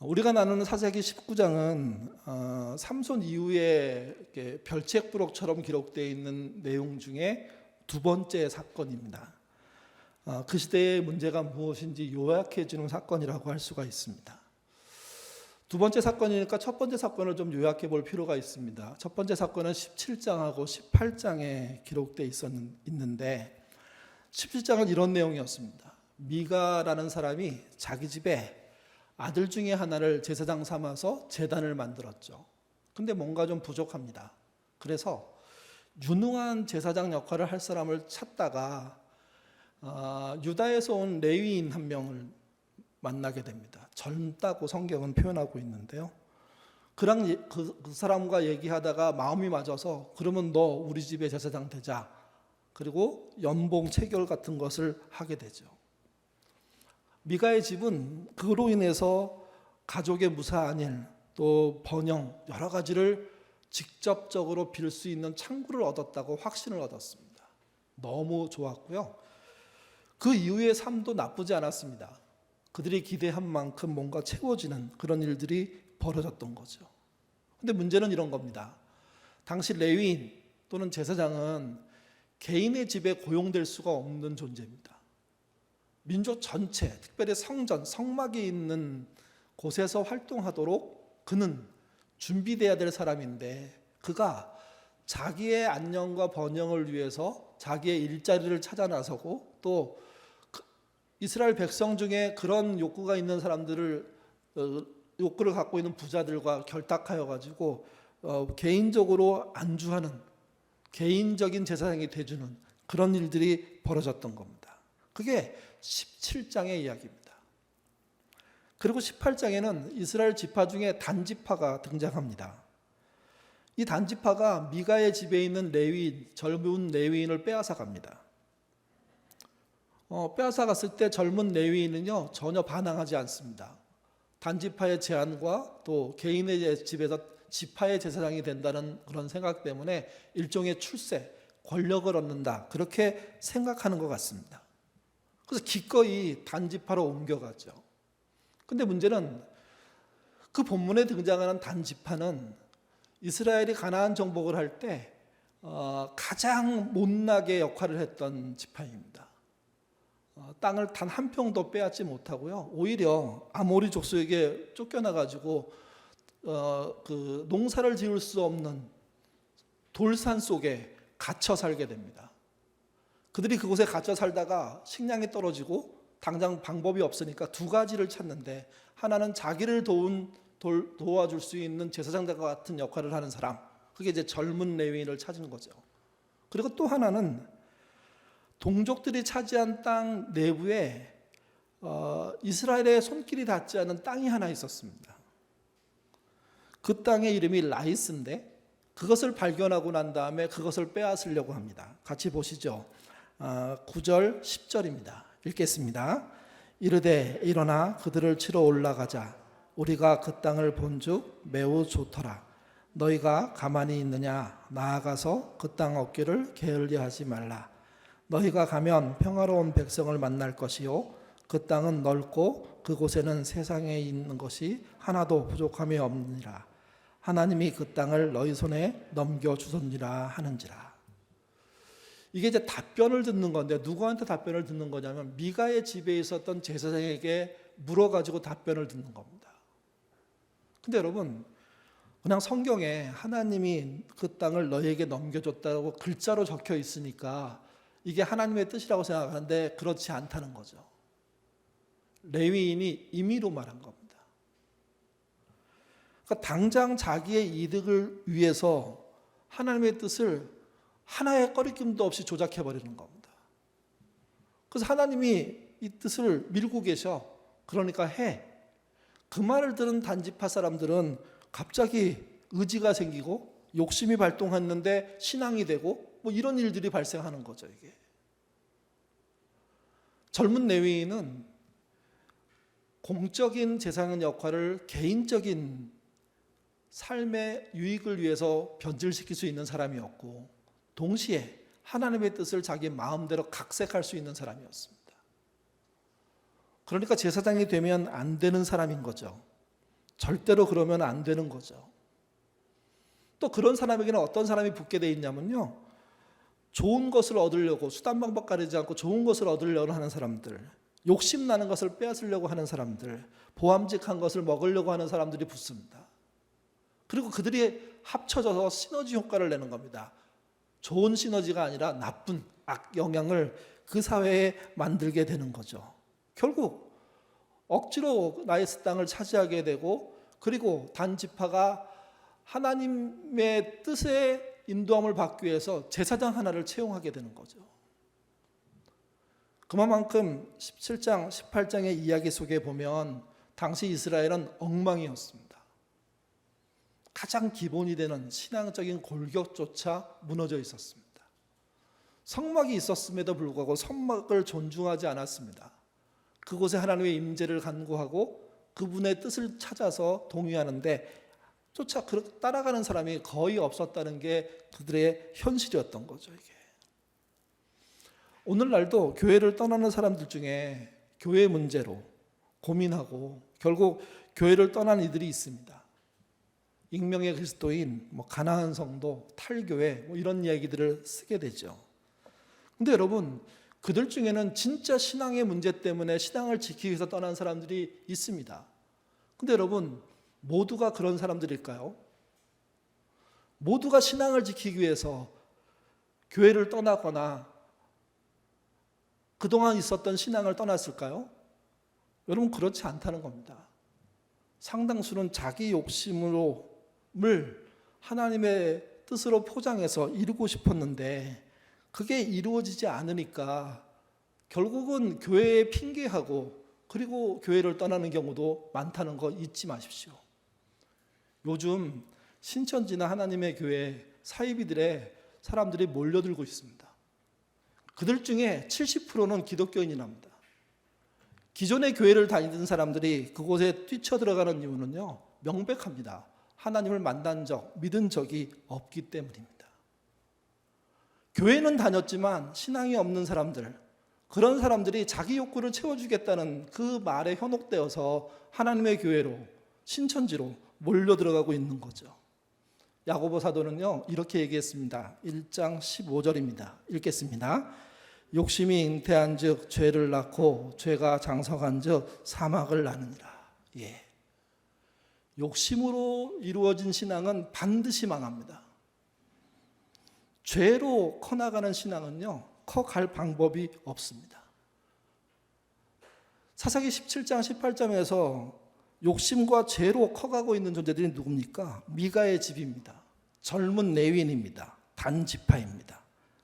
우리가 나누는 사사기 19장은 삼손 이후에 이렇게 별책부록처럼 기록되어 있는 내용 중에 두 번째 사건입니다. 그 시대의 문제가 무엇인지 요약해주는 사건이라고 할 수가 있습니다. 두 번째 사건이니까 첫 번째 사건을 좀 요약해 볼 필요가 있습니다. 첫 번째 사건은 17장하고 18장에 기록되어 있는데 17장은 이런 내용이었습니다. 미가라는 사람이 자기 집에 아들 중에 하나를 제사장 삼아서 제단을 만들었죠. 근데 뭔가 좀 부족합니다. 그래서 유능한 제사장 역할을 할 사람을 찾다가 유다에서 온 레위인 한 명을 만나게 됩니다. 젊다고 성경은 표현하고 있는데요. 그 사람과 얘기하다가 마음이 맞아서 그러면 너 우리 집에 제사장 되자. 그리고 연봉 체결 같은 것을 하게 되죠. 미가의 집은 그로 인해서 가족의 무사한 일, 또 번영 여러 가지를 직접적으로 빌 수 있는 창구를 얻었다고 확신을 얻었습니다. 너무 좋았고요. 그 이후의 삶도 나쁘지 않았습니다. 그들이 기대한 만큼 뭔가 채워지는 그런 일들이 벌어졌던 거죠. 근데 문제는 이런 겁니다. 당시 레위인 또는 제사장은 개인의 집에 고용될 수가 없는 존재입니다. 민족 전체, 특별히 성전, 성막이 있는 곳에서 활동하도록 그는 준비돼야 될 사람인데 그가 자기의 안녕과 번영을 위해서 자기의 일자리를 찾아 나서고 또 이스라엘 백성 중에 그런 욕구가 있는 사람들을 욕구를 갖고 있는 부자들과 결탁하여 가지고 개인적으로 안주하는 개인적인 제사장이 돼주는 그런 일들이 벌어졌던 겁니다. 그게 17장의 이야기입니다. 그리고 18장에는 이스라엘 지파 중에 단지파가 등장합니다. 이 단지파가 미가의 집에 있는 레위인, 젊은 레위인을 빼앗아 갑니다. 빼앗아 갔을 때 젊은 레위인은요 전혀 반항하지 않습니다. 단지파의 제안과 또 개인의 집에서 지파의 제사장이 된다는 그런 생각 때문에 일종의 출세, 권력을 얻는다 그렇게 생각하는 것 같습니다. 그래서 기꺼이 단지파로 옮겨가죠. 근데 문제는 그 본문에 등장하는 단지파는 이스라엘이 가나안 정복을 할 때 가장 못나게 역할을 했던 지파입니다. 땅을 단 한 평도 빼앗지 못하고요. 오히려 아모리 족속에게 쫓겨나가지고 그 농사를 지을 수 없는 돌산 속에 갇혀 살게 됩니다. 그들이 그곳에 갇혀 살다가 식량이 떨어지고 당장 방법이 없으니까 두 가지를 찾는데 하나는 자기를 도와줄 수 있는 제사장과 같은 역할을 하는 사람, 그게 이제 젊은 레위인을 찾은 거죠. 그리고 또 하나는 동족들이 차지한 땅 내부에 이스라엘의 손길이 닿지 않은 땅이 하나 있었습니다. 그 땅의 이름이 라이스인데 그것을 발견하고 난 다음에 그것을 빼앗으려고 합니다. 같이 보시죠. 9절 10절입니다. 읽겠습니다. 이르되 일어나 그들을 치러 올라가자. 우리가 그 땅을 본즉 매우 좋더라. 너희가 가만히 있느냐? 나아가서 그 땅 얻기를 게을리하지 말라. 너희가 가면 평화로운 백성을 만날 것이요 그 땅은 넓고 그곳에는 세상에 있는 것이 하나도 부족함이 없느니라. 하나님이 그 땅을 너희 손에 넘겨주셨느니라 하는지라. 이게 이제 답변을 듣는 건데 누구한테 답변을 듣는 거냐면 미가의 집에 있었던 제사장에게 물어가지고 답변을 듣는 겁니다. 근데 여러분 그냥 성경에 하나님이 그 땅을 너희에게 넘겨줬다고 글자로 적혀 있으니까 이게 하나님의 뜻이라고 생각하는데 그렇지 않다는 거죠. 레위인이 임의로 말한 겁니다. 그러니까 당장 자기의 이득을 위해서 하나님의 뜻을 하나의 꺼리낌도 없이 조작해버리는 겁니다. 그래서 하나님이 이 뜻을 밀고 계셔. 그러니까 해. 그 말을 들은 단지파 사람들은 갑자기 의지가 생기고 욕심이 발동했는데 신앙이 되고 뭐 이런 일들이 발생하는 거죠. 이게 젊은 레위인은 공적인 제사장 역할을 개인적인 삶의 유익을 위해서 변질시킬 수 있는 사람이었고 동시에 하나님의 뜻을 자기 마음대로 각색할 수 있는 사람이었습니다. 그러니까 제사장이 되면 안 되는 사람인 거죠. 절대로 그러면 안 되는 거죠. 또 그런 사람에게는 어떤 사람이 붙게 돼 있냐면요, 좋은 것을 얻으려고 수단 방법 가리지 않고 좋은 것을 얻으려고 하는 사람들, 욕심나는 것을 빼앗으려고 하는 사람들, 보암직한 것을 먹으려고 하는 사람들이 붙습니다. 그리고 그들이 합쳐져서 시너지 효과를 내는 겁니다. 좋은 시너지가 아니라 나쁜 악영향을 그 사회에 만들게 되는 거죠. 결국 억지로 나의 땅을 차지하게 되고, 그리고 단지파가 하나님의 뜻에 인도함을 받기 위해서 제사장 하나를 채용하게 되는 거죠. 그만큼 17장, 18장의 이야기 속에 보면 당시 이스라엘은 엉망이었습니다. 가장 기본이 되는 신앙적인 골격조차 무너져 있었습니다. 성막이 있었음에도 불구하고 성막을 존중하지 않았습니다. 그곳에 하나님의 임재를 간구하고 그분의 뜻을 찾아서 동의하는데 쫓아 따라가는 사람이 거의 없었다는 게 그들의 현실이었던 거죠. 이게. 오늘날도 교회를 떠나는 사람들 중에 교회 문제로 고민하고 결국 교회를 떠난 이들이 있습니다. 익명의 그리스도인, 가나안 성도, 탈교회 이런 이야기들을 쓰게 되죠. 근데 여러분, 그들 중에는 진짜 신앙의 문제 때문에 신앙을 지키기 위해서 떠난 사람들이 있습니다. 근데 여러분, 모두가 그런 사람들일까요? 모두가 신앙을 지키기 위해서 교회를 떠나거나 그동안 있었던 신앙을 떠났을까요? 여러분, 그렇지 않다는 겁니다. 상당수는 자기 욕심을 하나님의 뜻으로 포장해서 이루고 싶었는데 그게 이루어지지 않으니까 결국은 교회에 핑계하고 그리고 교회를 떠나는 경우도 많다는 거 잊지 마십시오. 요즘 신천지나 하나님의 교회 사이비들의 사람들이 몰려들고 있습니다. 그들 중에 70%는 기독교인이랍니다. 기존의 교회를 다니던 사람들이 그곳에 뛰쳐들어가는 이유는요, 명백합니다. 하나님을 만난 적, 믿은 적이 없기 때문입니다. 교회는 다녔지만 신앙이 없는 사람들, 그런 사람들이 자기 욕구를 채워주겠다는 그 말에 현혹되어서 하나님의 교회로, 신천지로 몰려들어가고 있는 거죠. 야고보 사도는요, 이렇게 얘기했습니다. 1장 15절입니다. 읽겠습니다. 욕심이 잉태한 즉 죄를 낳고 죄가 장성한 즉 사망을 낳느니라. 예. 욕심으로 이루어진 신앙은 반드시 망합니다. 죄로 커나가는 신앙은요, 커갈 방법이 없습니다. 사사기 17장 18장에서 욕심과 죄로 커가고 있는 존재들이 누굽니까? 미가의 집입니다. 젊은 레위인입니다. 단지파입니다.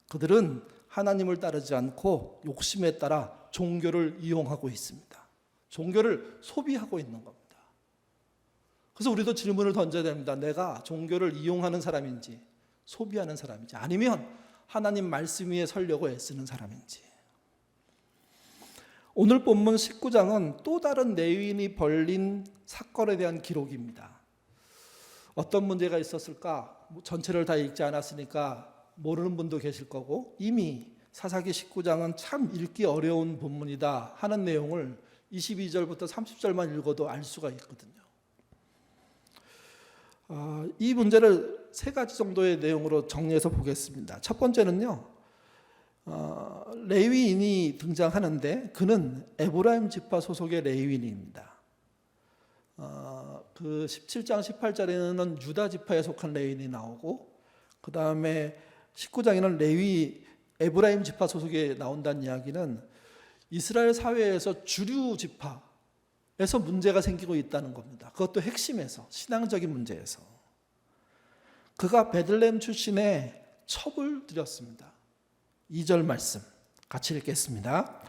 그들은 하나님을 따르지 않고 욕심에 따라 종교를 이용하고 있습니다. 종교를 소비하고 있는 겁니다. 그래서 우리도 질문을 던져야 됩니다. 내가 종교를 이용하는 사람인지 소비하는 사람인지, 아니면 하나님 말씀 위에 서려고 애쓰는 사람인지. 오늘 본문 19장은 또 다른 레위인이 벌린 사건에 대한 기록입니다. 어떤 문제가 있었을까? 전체를 다 읽지 않았으니까 모르는 분도 계실 거고, 이미 사사기 19장은 참 읽기 어려운 본문이다 하는 내용을 22절부터 30절만 읽어도 알 수가 있거든요. 이 문제를 세 가지 정도의 내용으로 정리해서 보겠습니다. 첫 번째는요, 레위인이 등장하는데 그는 에브라임 지파 소속의 레위인입니다. 그 17장 18절에는 유다 지파에 속한 레위인이 나오고, 그 다음에 19장에는 에브라임 지파 소속에 나온다는 이야기는 이스라엘 사회에서 주류 지파에서 문제가 생기고 있다는 겁니다. 그것도 핵심에서, 신앙적인 문제에서. 그가 베들레헴 출신의 첩을 들였습니다. 2절 말씀 같이 읽겠습니다.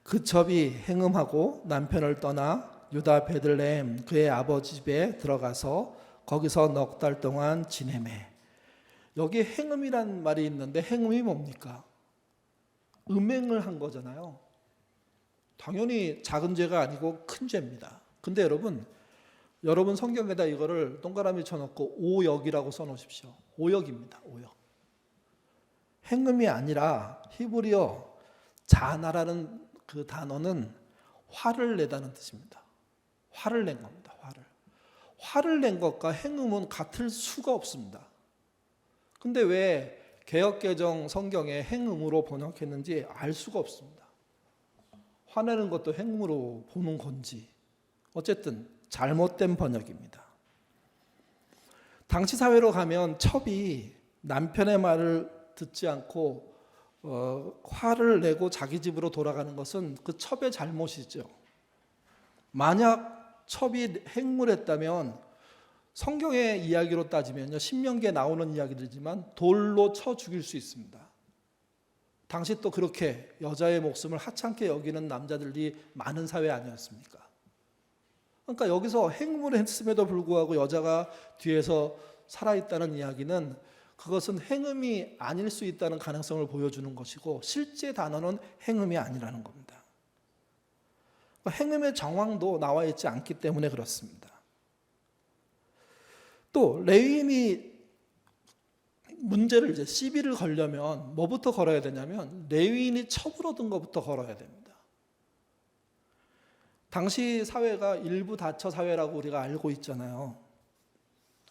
그 첩이 행음하고 남편을 떠나 유다 베들레헴 그의 아버지 집에 들어가서 거기서 넉 달 동안 지내매. 여기 행음이란 말이 있는데 행음이 뭡니까? 음행을 한 거잖아요. 당연히 작은 죄가 아니고 큰 죄입니다. 근데 여러분 성경에다 이거를 동그라미 쳐놓고 오역이라고 써놓으십시오. 오역입니다. 오역. 행음이 아니라 히브리어 자나라는 그 단어는 화를 내다는 뜻입니다. 화를 낸 겁니다. 화를 낸 것과 행음은 같을 수가 없습니다. 근데 왜 개역개정 성경에 행음으로 번역했는지 알 수가 없습니다. 화내는 것도 행음으로 보는 건지 어쨌든 잘못된 번역입니다. 당시 사회로 가면 첩이 남편의 말을 듣지 않고 화를 내고 자기 집으로 돌아가는 것은 그 첩의 잘못이죠. 만약 첩이 행물했다면 성경의 이야기로 따지면요, 신명기에 나오는 이야기들이지만 돌로 쳐 죽일 수 있습니다. 당시 또 그렇게 여자의 목숨을 하찮게 여기는 남자들이 많은 사회 아니었습니까? 그러니까 여기서 행물을 했음에도 불구하고 여자가 뒤에서 살아있다는 이야기는 그것은 행음이 아닐 수 있다는 가능성을 보여주는 것이고 실제 단어는 행음이 아니라는 겁니다. 행음의 정황도 나와 있지 않기 때문에 그렇습니다. 또 레위인이 문제를 이제 시비를 걸려면 뭐부터 걸어야 되냐면 레위인이 첩을 얻은 것부터 걸어야 됩니다. 당시 사회가 일부 다처 사회라고 우리가 알고 있잖아요.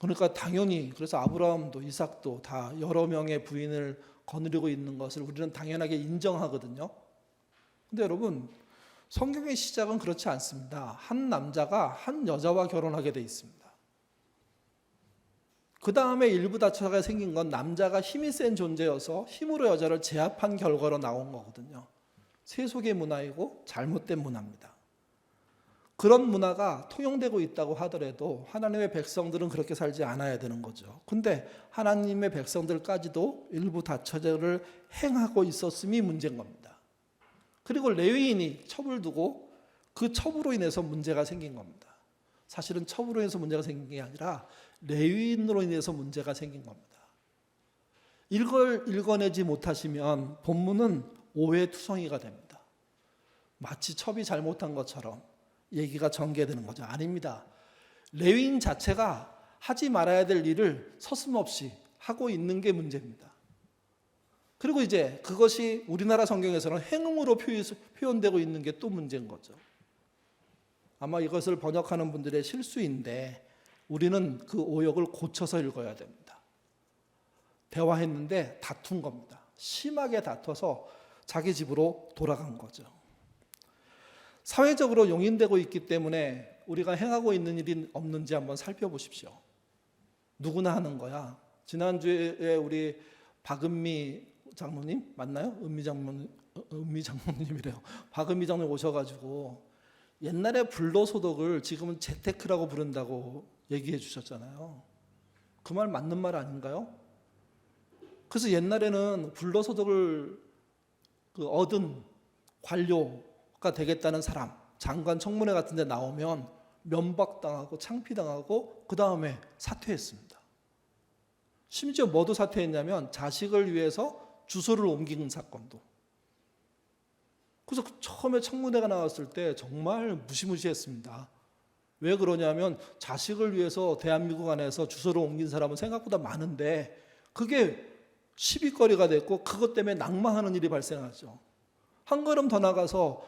그러니까 당연히 그래서 아브라함도 이삭도 다 여러 명의 부인을 거느리고 있는 것을 우리는 당연하게 인정하거든요. 근데 여러분 성경의 시작은 그렇지 않습니다. 한 남자가 한 여자와 결혼하게 돼 있습니다. 그 다음에 일부 다처가 생긴 건 남자가 힘이 센 존재여서 힘으로 여자를 제압한 결과로 나온 거거든요. 세속의 문화이고 잘못된 문화입니다. 그런 문화가 통용되고 있다고 하더라도 하나님의 백성들은 그렇게 살지 않아야 되는 거죠. 근데 하나님의 백성들까지도 일부 다처제를 행하고 있었음이 문제인 겁니다. 그리고 레위인이 첩을 두고 그 첩으로 인해서 문제가 생긴 겁니다. 사실은 첩으로 인해서 문제가 생긴 게 아니라 레위인으로 인해서 문제가 생긴 겁니다. 이걸 읽어내지 못하시면 본문은 오해투성이가 됩니다. 마치 첩이 잘못한 것처럼 얘기가 전개되는 거죠. 아닙니다. 레위인 자체가 하지 말아야 될 일을 서슴없이 하고 있는 게 문제입니다. 그리고 이제 그것이 우리나라 성경에서는 행음으로 표현되고 있는 게 또 문제인 거죠. 아마 이것을 번역하는 분들의 실수인데 우리는 그 오역을 고쳐서 읽어야 됩니다. 대화했는데 다툰 겁니다. 심하게 다퉈서 자기 집으로 돌아간 거죠. 사회적으로 용인되고 있기 때문에 우리가 행하고 있는 일이 없는지 한번 살펴보십시오. 누구나 하는 거야. 지난주에 우리 박은미 장로님 맞나요? 은미 장로님이래요. 박은미 장로님 오셔가지고 옛날에 불로소득을 지금은 재테크라고 부른다고 얘기해 주셨잖아요. 그 말 맞는 말 아닌가요? 그래서 옛날에는 불로소득을 얻은 관료가 되겠다는 사람, 장관 청문회 같은 데 나오면 면박당하고 창피당하고 그 다음에 사퇴했습니다. 심지어 뭐도 사퇴했냐면 자식을 위해서 주소를 옮긴 사건도. 그래서 처음에 청문회가 나왔을 때 정말 무시무시했습니다. 왜 그러냐면 자식을 위해서 대한민국 안에서 주소를 옮긴 사람은 생각보다 많은데 그게 시비거리가 됐고 그것 때문에 낙마하는 일이 발생하죠. 한 걸음 더 나가서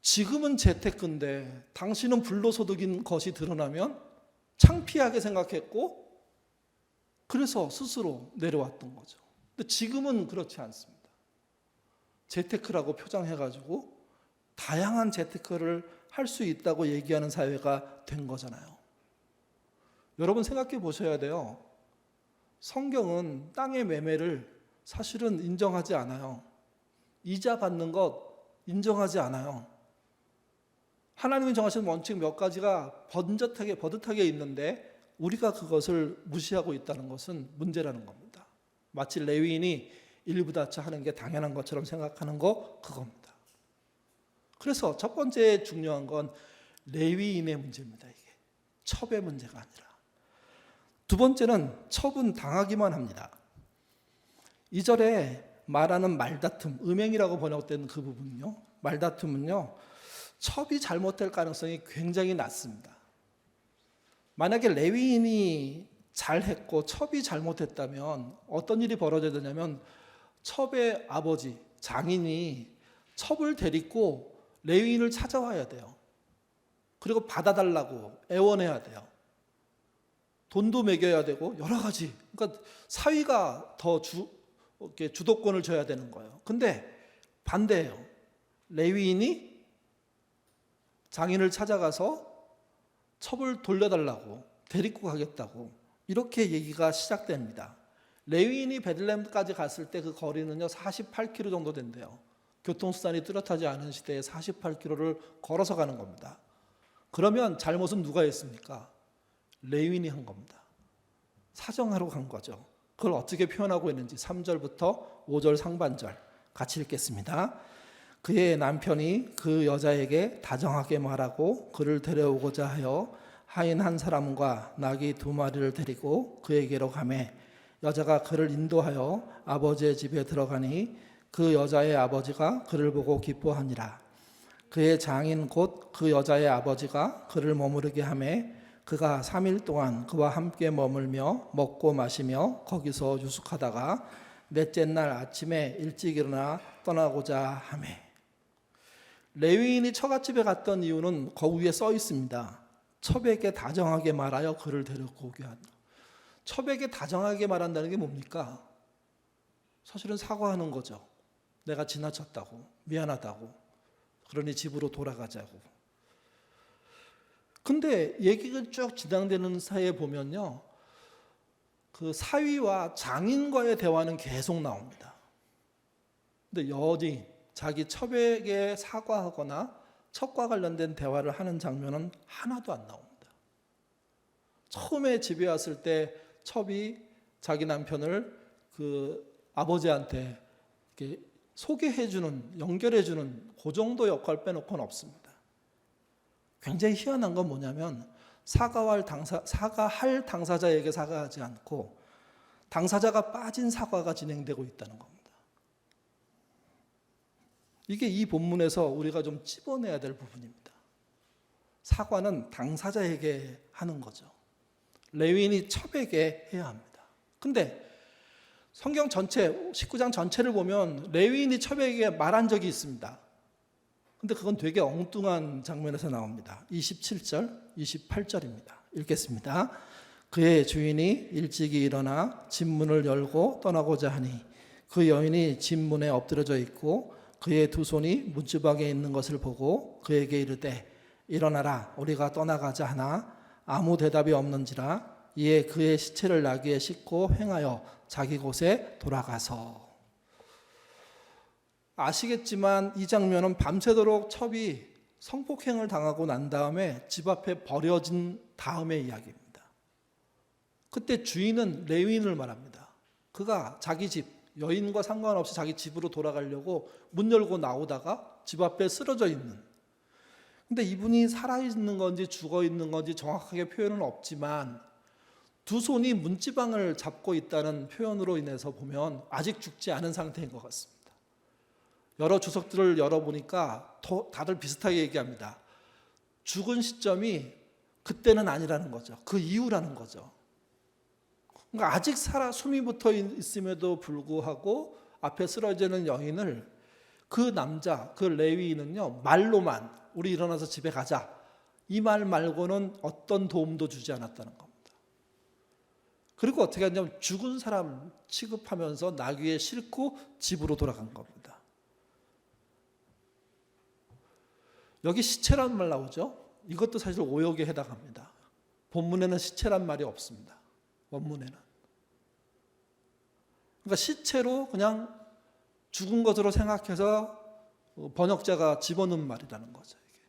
지금은 재테크인데 당신은 불로소득인 것이 드러나면 창피하게 생각했고 그래서 스스로 내려왔던 거죠. 근데 지금은 그렇지 않습니다. 재테크라고 표장해가지고 다양한 재테크를 할 수 있다고 얘기하는 사회가 된 거잖아요. 여러분 생각해 보셔야 돼요. 성경은 땅의 매매를 사실은 인정하지 않아요. 이자 받는 것 인정하지 않아요. 하나님이 정하신 원칙 몇 가지가 버젓하게 있는데 우리가 그것을 무시하고 있다는 것은 문제라는 겁니다. 마치 레위인이 일부 다처 하는 게 당연한 것처럼 생각하는 거 그겁니다. 그래서 첫 번째 중요한 건 레위인의 문제입니다. 이게 첩의 문제가 아니라. 두 번째는 첩은 당하기만 합니다. 2절에 말하는 말다툼, 음행이라고 번역된 그 부분은요. 말다툼은요. 첩이 잘못될 가능성이 굉장히 낮습니다. 만약에 레위인이 잘했고 첩이 잘못했다면 어떤 일이 벌어져야 되냐면 첩의 아버지, 장인이 첩을 데리고 레위인을 찾아와야 돼요. 그리고 받아달라고 애원해야 돼요. 돈도 매겨야 되고 여러 가지. 그러니까 사위가 더 이렇게 주도권을 줘야 되는 거예요. 근데 반대예요. 레위인이 장인을 찾아가서 첩을 돌려달라고 데리고 가겠다고 이렇게 얘기가 시작됩니다. 레위인이 베들레헴까지 갔을 때 그 거리는요 48km 정도 된대요. 교통수단이 뚜렷하지 않은 시대에 48km를 걸어서 가는 겁니다. 그러면 잘못은 누가 했습니까? 레위인이 한 겁니다. 사정하러 간 거죠. 그걸 어떻게 표현하고 있는지 3절부터 5절 상반절 같이 읽겠습니다. 그의 남편이 그 여자에게 다정하게 말하고 그를 데려오고자 하여 하인 한 사람과 나귀 2마리를 데리고 그에게로 가매 여자가 그를 인도하여 아버지의 집에 들어가니 그 여자의 아버지가 그를 보고 기뻐하니라. 그의 장인 곧 그 여자의 아버지가 그를 머무르게 하매 그가 3일 동안 그와 함께 머물며 먹고 마시며 거기서 유숙하다가 넷째 날 아침에 일찍 일어나 떠나고자 하매. 레위인이 처갓집에 갔던 이유는 거기 위에 써 있습니다. 첩에게 다정하게 말하여 그를 데리고 오게 한다. 첩에게 다정하게 말한다는 게 뭡니까? 사실은 사과하는 거죠. 내가 지나쳤다고, 미안하다고, 그러니 집으로 돌아가자고. 근데 얘기가 쭉 진행되는 사이에 보면요, 그 사위와 장인과의 대화는 계속 나옵니다. 근데 여인, 자기 첩에게 사과하거나 첩과 관련된 대화를 하는 장면은 하나도 안 나옵니다. 처음에 집에 왔을 때 첩이 자기 남편을 그 아버지한테 이렇게 소개해주는, 연결해주는 그 정도 역할 빼놓고는 없습니다. 굉장히 희한한 건 뭐냐면 사과할 당사자에게 사과하지 않고 당사자가 빠진 사과가 진행되고 있다는 겁니다. 이게 이 본문에서 우리가 좀 찝어내야 될 부분입니다. 사과는 당사자에게 하는 거죠. 레위인이 첩에게 해야 합니다. 근데 성경 전체, 19장 전체를 보면 레위인이 첩에게 말한 적이 있습니다. 근데 그건 되게 엉뚱한 장면에서 나옵니다. 27절, 28절입니다. 읽겠습니다. 그의 주인이 일찍이 일어나 집문을 열고 떠나고자 하니 그 여인이 집문에 엎드려져 있고 그의 두 손이 문지방에 있는 것을 보고 그에게 이르되 일어나라 우리가 떠나가자 하나 아무 대답이 없는지라 이에 그의 시체를 나귀에 싣고 행하여 자기 곳에 돌아가서. 아시겠지만 이 장면은 밤새도록 첩이 성폭행을 당하고 난 다음에 집 앞에 버려진 다음의 이야기입니다. 그때 주인은 레위인을 말합니다. 그가 자기 집, 여인과 상관없이 자기 집으로 돌아가려고 문 열고 나오다가 집 앞에 쓰러져 있는. 근데 이분이 살아있는 건지 죽어있는 건지 정확하게 표현은 없지만 두 손이 문지방을 잡고 있다는 표현으로 인해서 보면 아직 죽지 않은 상태인 것 같습니다. 여러 주석들을 열어보니까 다들 비슷하게 얘기합니다. 죽은 시점이 그때는 아니라는 거죠. 그 이후라는 거죠. 그러니까 아직 숨이 붙어 있음에도 불구하고 앞에 쓰러지는 여인을 그 남자, 그 레위인은요 말로만 우리 일어나서 집에 가자 이 말 말고는 어떤 도움도 주지 않았다는 겁니다. 그리고 어떻게 하냐면 죽은 사람 취급하면서 나귀에 싣고 집으로 돌아간 겁니다. 여기 시체란 말 나오죠? 이것도 사실 오역에 해당합니다. 본문에는 시체란 말이 없습니다. 원문에는. 그러니까 시체로 그냥 죽은 것으로 생각해서 번역자가 집어넣은 말이라는 거죠. 이게.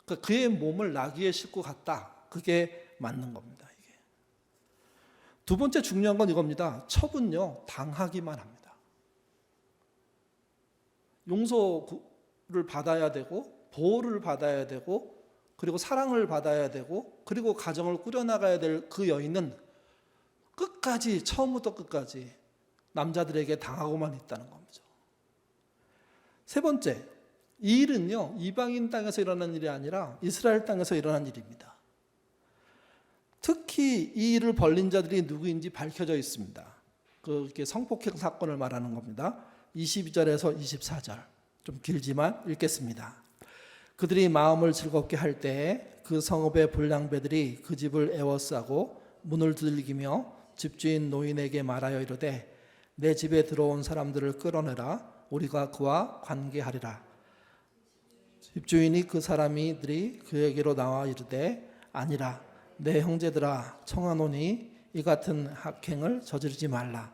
그러니까 그의 몸을 나귀에 싣고 갔다. 그게 맞는 겁니다. 이게. 두 번째 중요한 건 이겁니다. 첩은요 당하기만 합니다. 용서를 받아야 되고 보호를 받아야 되고 그리고 사랑을 받아야 되고 그리고 가정을 꾸려나가야 될 그 여인은 끝까지 처음부터 끝까지 남자들에게 당하고만 있다는 겁니다. 세 번째, 이 일은요 이방인 땅에서 일어난 일이 아니라 이스라엘 땅에서 일어난 일입니다. 특히 이 일을 벌린 자들이 누구인지 밝혀져 있습니다. 그게 성폭행 사건을 말하는 겁니다. 22절에서 24절 좀 길지만 읽겠습니다. 그들이 마음을 즐겁게 할 때에 그 성읍의 불량배들이 그 집을 에워싸고 문을 두들기며 집주인 노인에게 말하여 이르되 내 집에 들어온 사람들을 끌어내라. 우리가 그와 관계하리라. 집주인이 그 사람들이 그에게로 나와 이르되 아니라 내 형제들아 청하노니 이 같은 악행을 저지르지 말라.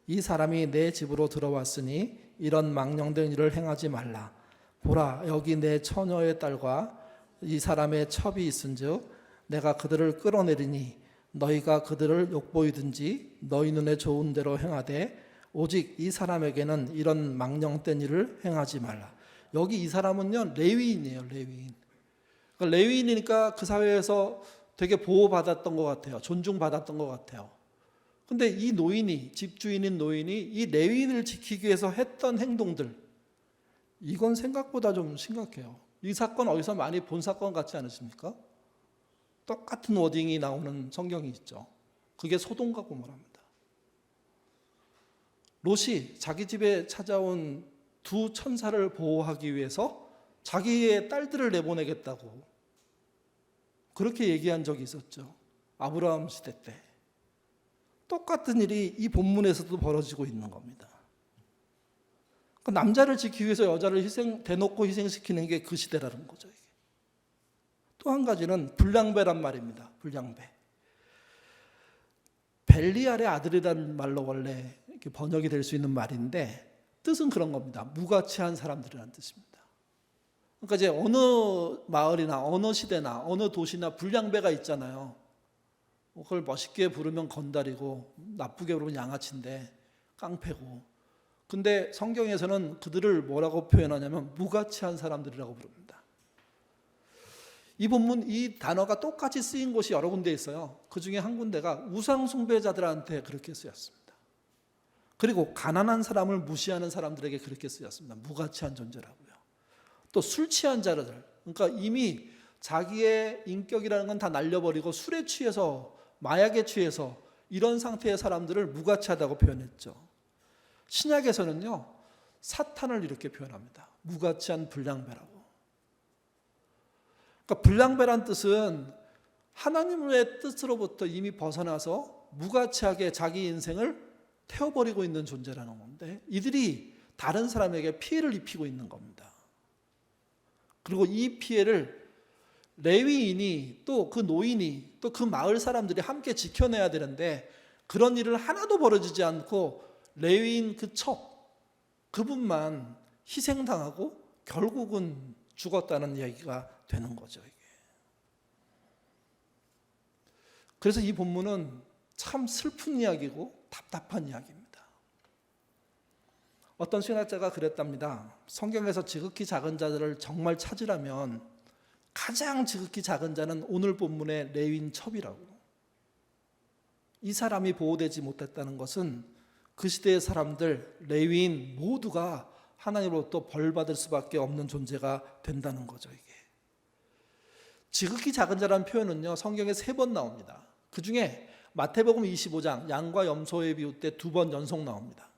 이 사람이 내 집으로 들어왔으니 이런 망령된 일을 행하지 말라. 보라 여기 내 처녀의 딸과 이 사람의 첩이 있은즉 내가 그들을 끌어내리니 너희가 그들을 욕보이든지 너희 눈에 좋은 대로 행하되 오직 이 사람에게는 이런 망령된 일을 행하지 말라. 여기 이 사람은요 레위인이에요. 레위인. 그러니까 레위인이니까 그 사회에서 되게 보호받았던 것 같아요. 존중받았던 것 같아요. 근데 이 노인이, 집주인인 노인이 이 레위인을 지키기 위해서 했던 행동들, 이건 생각보다 좀 심각해요. 이 사건 어디서 많이 본 사건 같지 않으십니까? 똑같은 워딩이 나오는 성경이 있죠. 그게 소돔과 고모라입니다. 롯이 자기 집에 찾아온 두 천사를 보호하기 위해서 자기의 딸들을 내보내겠다고 그렇게 얘기한 적이 있었죠. 아브라함 시대 때. 똑같은 일이 이 본문에서도 벌어지고 있는 겁니다. 남자를 지키기 위해서 여자를 대놓고 희생시키는 게 그 시대라는 거죠. 이게. 또 한 가지는 불량배란 말입니다. 불량배. 벨리알의 아들이라는 말로 원래 이렇게 번역이 될 수 있는 말인데 뜻은 그런 겁니다. 무가치한 사람들이라는 뜻입니다. 그러니까 이제 어느 마을이나 어느 시대나 어느 도시나 불량배가 있잖아요. 그걸 멋있게 부르면 건달이고 나쁘게 부르면 양아치인데 깡패고. 근데 성경에서는 그들을 뭐라고 표현하냐면 무가치한 사람들이라고 부릅니다. 이 본문 이 단어가 똑같이 쓰인 곳이 여러 군데 있어요. 그 중에 한 군데가 우상 숭배자들한테 그렇게 쓰였습니다. 그리고 가난한 사람을 무시하는 사람들에게 그렇게 쓰였습니다. 무가치한 존재라고요. 또 술 취한 자들, 그러니까 이미 자기의 인격이라는 건 다 날려버리고 술에 취해서 마약에 취해서 이런 상태의 사람들을 무가치하다고 표현했죠. 신약에서는요 사탄을 이렇게 표현합니다. 무가치한 불량배라고. 그러니까 불량배란 뜻은 하나님의 뜻으로부터 이미 벗어나서 무가치하게 자기 인생을 태워버리고 있는 존재라는 건데 이들이 다른 사람에게 피해를 입히고 있는 겁니다. 그리고 이 피해를 레위인이 또 그 노인이 또 그 마을 사람들이 함께 지켜내야 되는데 그런 일을 하나도 벌어지지 않고 레위인 그 첩 그분만 희생당하고 결국은 죽었다는 이야기가 되는 거죠. 이게. 그래서 이 본문은 참 슬픈 이야기고 답답한 이야기입니다. 어떤 신학자가 그랬답니다. 성경에서 지극히 작은 자들을 정말 찾으라면 가장 지극히 작은 자는 오늘 본문의 레위인 첩이라고. 이 사람이 보호되지 못했다는 것은 그 시대의 사람들 레위인 모두가 하나님으로부터 벌받을 수밖에 없는 존재가 된다는 거죠. 이게. 지극히 작은 자라는 표현은요 성경에 3번 나옵니다. 그 중에 마태복음 25장 양과 염소에 비유때 2번 연속 나옵니다.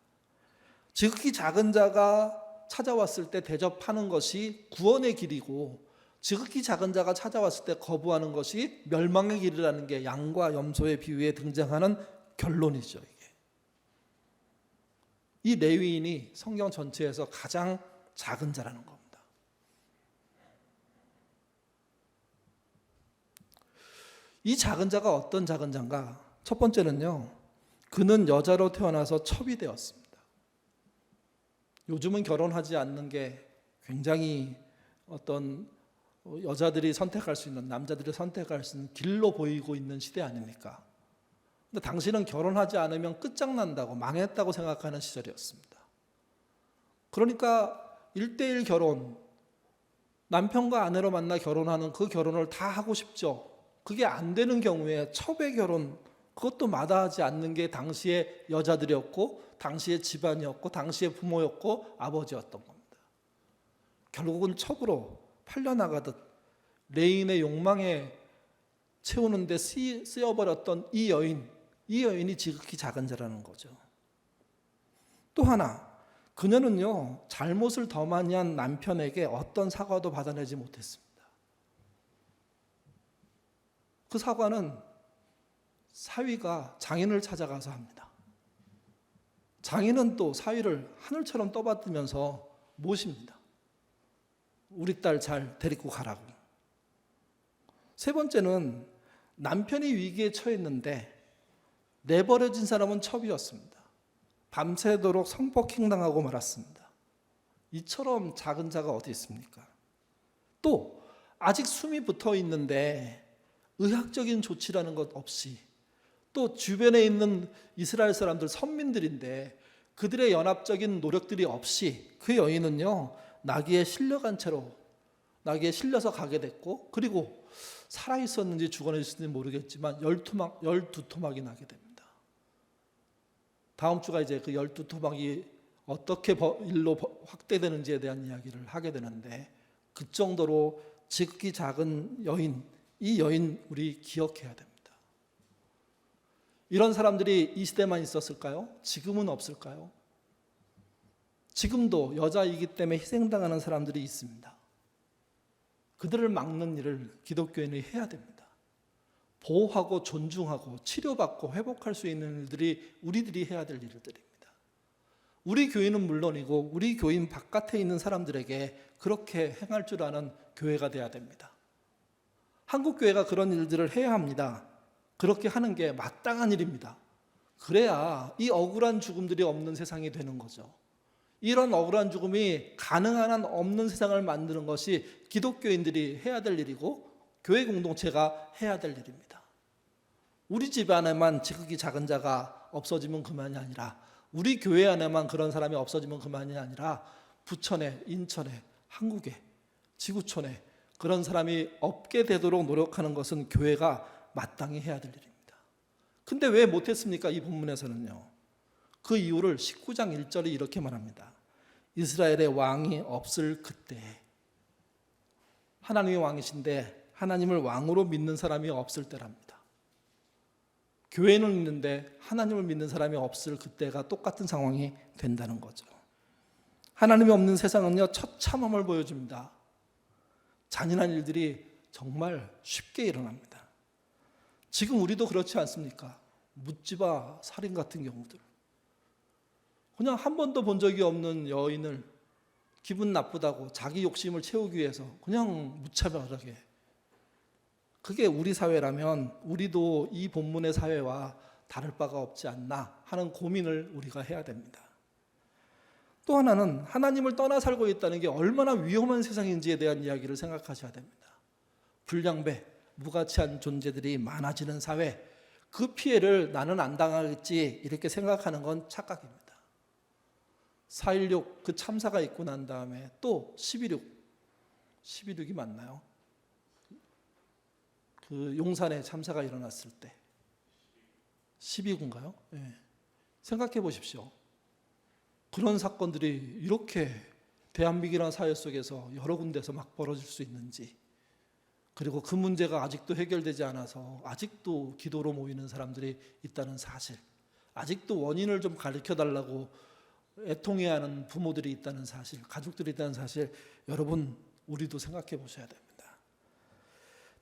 지극히 작은 자가 찾아왔을 때 대접하는 것이 구원의 길이고 지극히 작은 자가 찾아왔을 때 거부하는 것이 멸망의 길이라는 게 양과 염소의 비유에 등장하는 결론이죠. 이게. 이 레위인이 성경 전체에서 가장 작은 자라는 겁니다. 이 작은 자가 어떤 작은 자인가? 첫 번째는요, 그는 여자로 태어나서 첩이 되었습니다. 요즘은 결혼하지 않는 게 굉장히 어떤 여자들이 선택할 수 있는, 남자들이 선택할 수 있는 길로 보이고 있는 시대 아닙니까? 근데 당신은 결혼하지 않으면 끝장난다고 망했다고 생각하는 시절이었습니다. 그러니까 1대1 결혼, 남편과 아내로 만나 결혼하는 그 결혼을 다 하고 싶죠. 그게 안 되는 경우에 첩의 결혼, 그것도 마다하지 않는 게 당시의 여자들이었고 당시의 집안이었고 당시의 부모였고 아버지였던 겁니다. 결국은 첩으로 팔려나가듯 레인의 욕망에 채우는데 쓰여버렸던 이 여인이 지극히 작은 자라는 거죠. 또 하나, 그녀는요, 잘못을 더 많이 한 남편에게 어떤 사과도 받아내지 못했습니다. 그 사과는 사위가 장인을 찾아가서 합니다. 장인은 또 사위를 하늘처럼 떠받들면서 모십니다. 우리 딸 잘 데리고 가라고. 세 번째는 남편이 위기에 처했는데 내버려진 사람은 첩이었습니다. 밤새도록 성폭행당하고 말았습니다. 이처럼 작은 자가 어디 있습니까? 또 아직 숨이 붙어 있는데 의학적인 조치라는 것 없이, 또 주변에 있는 이스라엘 사람들 선민들인데 그들의 연합적인 노력들이 없이 그 여인은요, 나귀에 실려간 채로 나귀에 실려서 가게 됐고, 그리고 살아있었는지 죽어있었는지 모르겠지만 12토막이 나게 됩니다. 다음 주가 이제 그 12토막이 어떻게 일로 확대되는지에 대한 이야기를 하게 되는데, 그 정도로 지극히 작은 여인, 이 여인 우리 기억해야 됩니다. 이런 사람들이 이 시대만 있었을까요? 지금은 없을까요? 지금도 여자이기 때문에 희생당하는 사람들이 있습니다. 그들을 막는 일을 기독교인이 해야 됩니다. 보호하고 존중하고 치료받고 회복할 수 있는 일들이 우리들이 해야 될 일들입니다. 우리 교인은 물론이고 우리 교인 바깥에 있는 사람들에게 그렇게 행할 줄 아는 교회가 돼야 됩니다. 한국 교회가 그런 일들을 해야 합니다. 그렇게 하는 게 마땅한 일입니다. 그래야 이 억울한 죽음들이 없는 세상이 되는 거죠. 이런 억울한 죽음이 가능한 한 없는 세상을 만드는 것이 기독교인들이 해야 될 일이고 교회 공동체가 해야 될 일입니다. 우리 집 안에만 지극히 작은 자가 없어지면 그만이 아니라, 우리 교회 안에만 그런 사람이 없어지면 그만이 아니라 부천에, 인천에, 한국에, 지구촌에 그런 사람이 없게 되도록 노력하는 것은 교회가 마땅히 해야 될 일입니다. 근데 왜 못했습니까? 이 본문에서는요. 그 이유를 19장 1절이 이렇게 말합니다. 이스라엘의 왕이 없을 그때, 하나님이 왕이신데 하나님을 왕으로 믿는 사람이 없을 때랍니다. 교회는 있는데 하나님을 믿는 사람이 없을 그때가 똑같은 상황이 된다는 거죠. 하나님이 없는 세상은요, 처참함을 보여줍니다. 잔인한 일들이 정말 쉽게 일어납니다. 지금 우리도 그렇지 않습니까? 묻지마 살인 같은 경우들. 그냥 한 번도 본 적이 없는 여인을 기분 나쁘다고 자기 욕심을 채우기 위해서 그냥 무차별하게. 그게 우리 사회라면 우리도 이 본문의 사회와 다를 바가 없지 않나 하는 고민을 우리가 해야 됩니다. 또 하나는 하나님을 떠나 살고 있다는 게 얼마나 위험한 세상인지에 대한 이야기를 생각하셔야 됩니다. 불량배, 무가치한 존재들이 많아지는 사회, 그 피해를 나는 안 당하겠지 이렇게 생각하는 건 착각입니다. 4.16 그 참사가 있고 난 다음에 또 12.6이 맞나요? 그 용산에 참사가 일어났을 때 12구인가요? 네. 생각해 보십시오. 그런 사건들이 이렇게 대한민국이라는 사회 속에서 여러 군데서 막 벌어질 수 있는지, 그리고 그 문제가 아직도 해결되지 않아서 아직도 기도로 모이는 사람들이 있다는 사실, 아직도 원인을 좀 가르쳐달라고 애통해하는 부모들이 있다는 사실, 가족들이 있다는 사실, 여러분 우리도 생각해 보셔야 됩니다.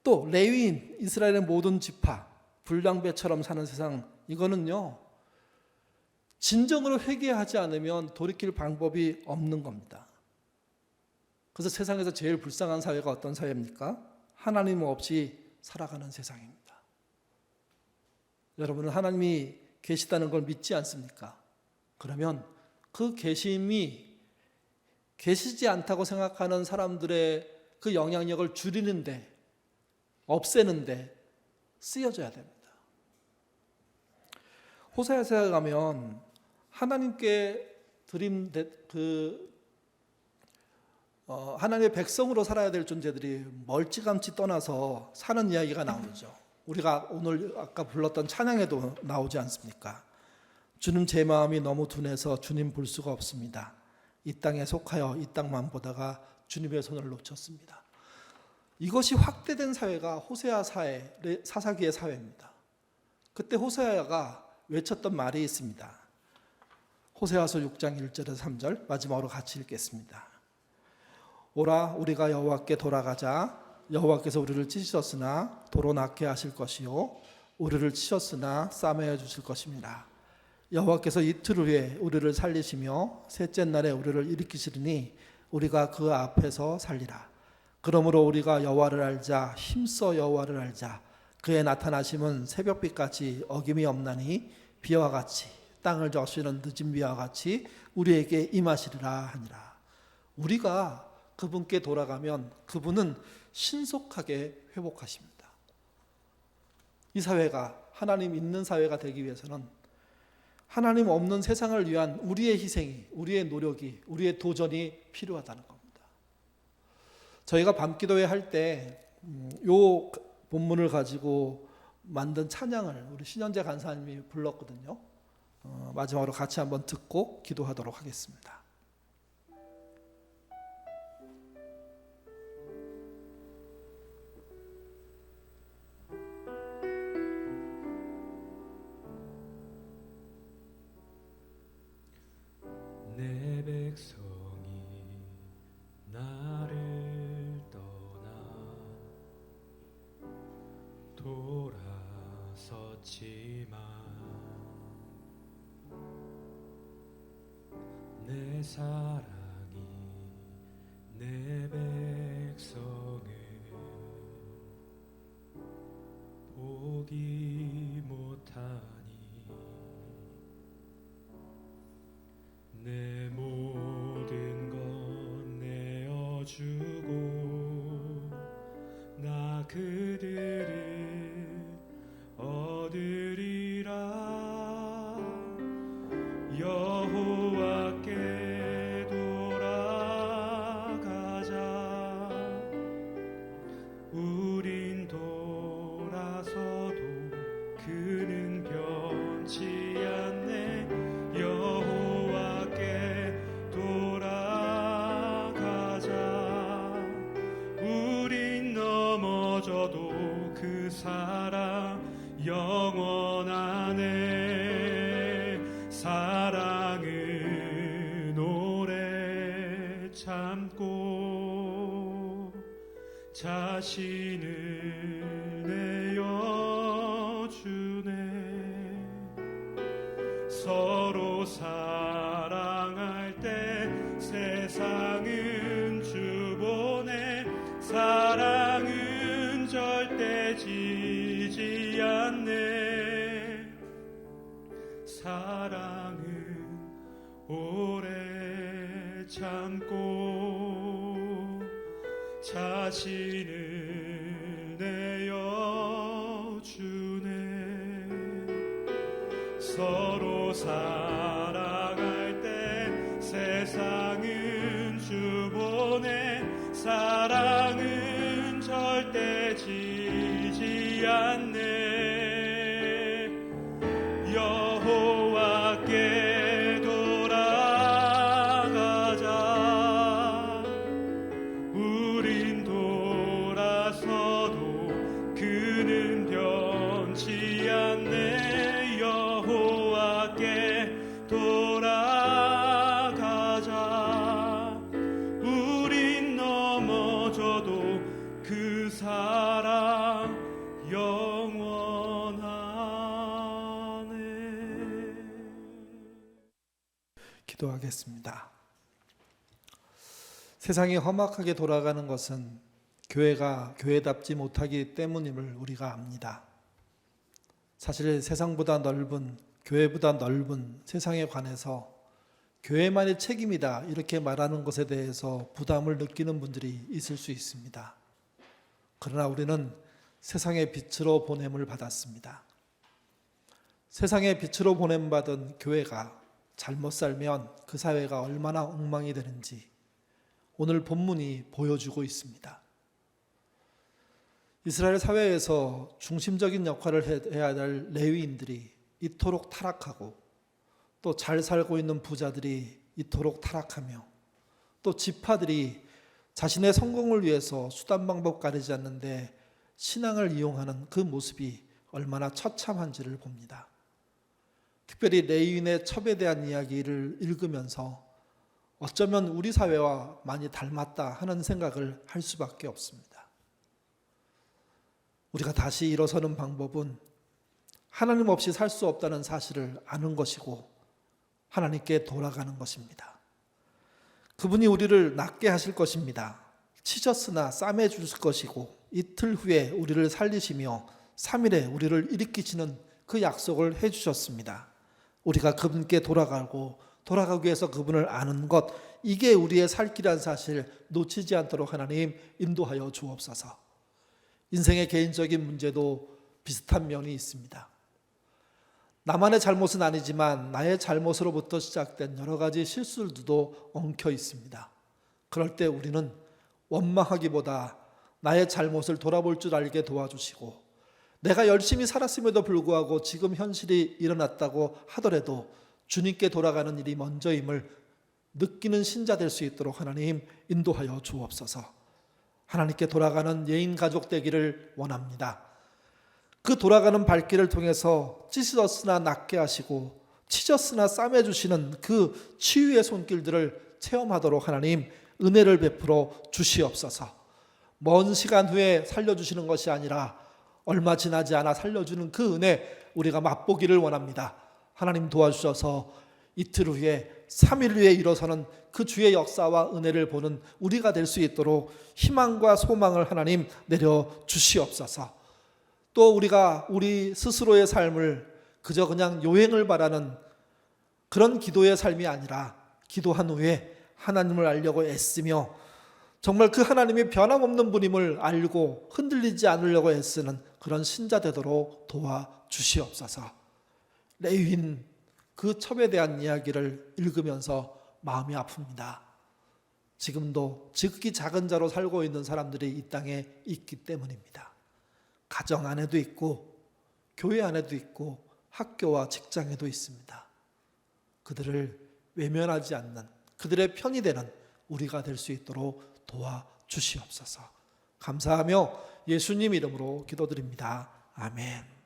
또 레위인, 이스라엘의 모든 지파, 불량배처럼 사는 세상, 이거는요 진정으로 회개하지 않으면 돌이킬 방법이 없는 겁니다. 그래서 세상에서 제일 불쌍한 사회가 어떤 사회입니까? 하나님 없이 살아가는 세상입니다. 여러분은 하나님이 계시다는 걸 믿지 않습니까? 그러면 그 계심이 계시지 않다고 생각하는 사람들의 그 영향력을 줄이는데, 없애는데 쓰여져야 됩니다. 호세아서에 가면 하나님께 드린 하나님의 백성으로 살아야 될 존재들이 멀찌감치 떠나서 사는 이야기가 나오죠. 우리가 오늘 아까 불렀던 찬양에도 나오지 않습니까? 주님 제 마음이 너무 둔해서 주님 볼 수가 없습니다. 이 땅에 속하여 이 땅만 보다가 주님의 손을 놓쳤습니다. 이것이 확대된 사회가 호세아 사사기의 사회입니다. 그때 호세아가 외쳤던 말이 있습니다. 호세아서 6장 1절에서 3절 마지막으로 같이 읽겠습니다. 오라 우리가 여호와께 돌아가자. 여호와께서 우리를 찢으셨으나 도로 낫게 하실 것이요 우리를 치셨으나 싸매어 주실 것입니다. 여호와께서 이틀 후에 우리를 살리시며 셋째 날에 우리를 일으키시리니 우리가 그 앞에서 살리라. 그러므로 우리가 여호와를 알자. 힘써 여호와를 알자. 그의 나타나심은 새벽빛같이 어김이 없나니 비와 같이 땅을 적시는 늦은 비와 같이 우리에게 임하시리라 하니라. 우리가 그분께 돌아가면 그분은 신속하게 회복하십니다. 이 사회가 하나님 있는 사회가 되기 위해서는 하나님 없는 세상을 위한 우리의 희생이, 우리의 노력이, 우리의 도전이 필요하다는 겁니다. 저희가 밤기도회 할 때 요 본문을 가지고 만든 찬양을 우리 신현재 간사님이 불렀거든요. 마지막으로 같이 한번 듣고 기도하도록 하겠습니다. 내 백성이 나를 떠나 돌아섰지만 내 사랑이 내 백성을 보기 못하니 내 모든 것 내어주고 나 그들을 얻으리라. 여호와께 돌아가자. 우린 돌아서도 그는 변치 않네. 여호와께 돌아가자. 우린 넘어져도 그 사랑 영원하네. 사랑은 오래 참고 자신을 내어주네. 서로 사랑할 때 세상은 주보내. 사랑은 절대 지지 않네. 사랑은 오래 참고 자신을 내어주네. 서로 사랑할 때 세상은 주보내. 사랑은 절대 지지 않네. 여호와께 돌아가자. 우린 돌아서도 그는 변치 않네. 여호와께 돌아가자. 우린 넘어져도 그 사랑 영원하네. 기도하겠습니다. 세상이 험악하게 돌아가는 것은 교회가 교회답지 못하기 때문임을 우리가 압니다. 사실 세상보다 넓은, 교회보다 넓은 세상에 관해서 교회만의 책임이다 이렇게 말하는 것에 대해서 부담을 느끼는 분들이 있을 수 있습니다. 그러나 우리는 세상의 빛으로 보냄을 받았습니다. 세상의 빛으로 보냄받은 교회가 잘못 살면 그 사회가 얼마나 엉망이 되는지 오늘 본문이 보여주고 있습니다. 이스라엘 사회에서 중심적인 역할을 해야 할 레위인들이 이토록 타락하고, 또 잘 살고 있는 부자들이 이토록 타락하며, 또 지파들이 자신의 성공을 위해서 수단 방법 가리지 않는데 신앙을 이용하는 그 모습이 얼마나 처참한지를 봅니다. 특별히 레위인의 첩에 대한 이야기를 읽으면서 어쩌면 우리 사회와 많이 닮았다 하는 생각을 할 수밖에 없습니다. 우리가 다시 일어서는 방법은 하나님 없이 살 수 없다는 사실을 아는 것이고 하나님께 돌아가는 것입니다. 그분이 우리를 낫게 하실 것입니다. 치셨으나 싸매 주실 것이고 이틀 후에 우리를 살리시며 3일에 우리를 일으키시는 그 약속을 해주셨습니다. 우리가 그분께 돌아가기 위해서 그분을 아는 것, 이게 우리의 살 길이라는 사실 놓치지 않도록 하나님 인도하여 주옵소서. 인생의 개인적인 문제도 비슷한 면이 있습니다. 나만의 잘못은 아니지만 나의 잘못으로부터 시작된 여러 가지 실수들도 엉켜 있습니다. 그럴 때 우리는 원망하기보다 나의 잘못을 돌아볼 줄 알게 도와주시고, 내가 열심히 살았음에도 불구하고 지금 현실이 일어났다고 하더라도 주님께 돌아가는 일이 먼저임을 느끼는 신자 될 수 있도록 하나님 인도하여 주옵소서. 하나님께 돌아가는 예인 가족 되기를 원합니다. 그 돌아가는 발길을 통해서 찢었으나 낫게 하시고 치졌으나 싸매 주시는 그 치유의 손길들을 체험하도록 하나님 은혜를 베풀어 주시옵소서. 먼 시간 후에 살려주시는 것이 아니라 얼마 지나지 않아 살려주는 그 은혜 우리가 맛보기를 원합니다. 하나님 도와주셔서 이틀 후에 3일 후에 일어서는 그 주의 역사와 은혜를 보는 우리가 될 수 있도록 희망과 소망을 하나님 내려 주시옵소서. 또 우리가 우리 스스로의 삶을 그저 그냥 요행을 바라는 그런 기도의 삶이 아니라 기도한 후에 하나님을 알려고 애쓰며 정말 그 하나님이 변함없는 분임을 알고 흔들리지 않으려고 애쓰는 그런 신자 되도록 도와주시옵소서. 레위인 그 첩에 대한 이야기를 읽으면서 마음이 아픕니다. 지금도 지극히 작은 자로 살고 있는 사람들이 이 땅에 있기 때문입니다. 가정 안에도 있고 교회 안에도 있고 학교와 직장에도 있습니다. 그들을 외면하지 않는, 그들의 편이 되는 우리가 될 수 있도록 도와주시옵소서. 감사하며 예수님 이름으로 기도드립니다. 아멘.